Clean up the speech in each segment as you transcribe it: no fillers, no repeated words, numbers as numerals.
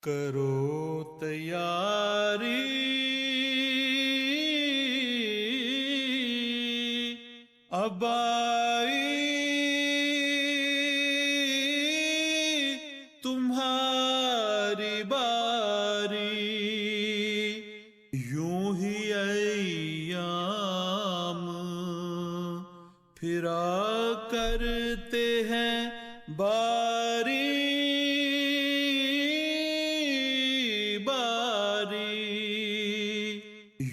کرو تیاری اب آئی تمہاری باری، یوں ہی ایام پھرا کرتے ہیں باری باری،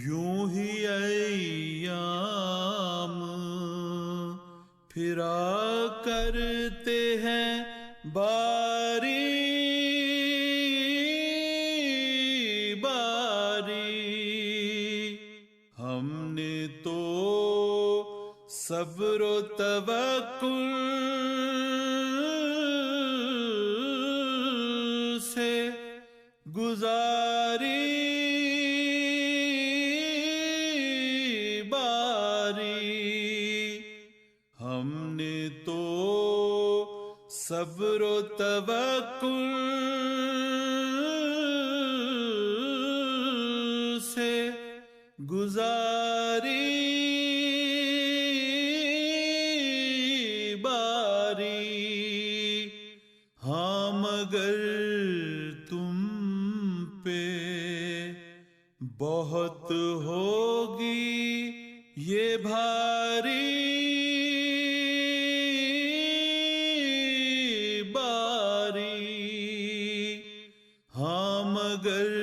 یوں ہی ایام پھرا کرتے ہیں باری باری۔ ہم نے تو صبر و توکل سے گزاری باری، ہم نے تو صبر و توکل سے گزاری باری۔ ہاں مگر تم پہ بہت ہوگی یہ بھاری باری، ہاں مگر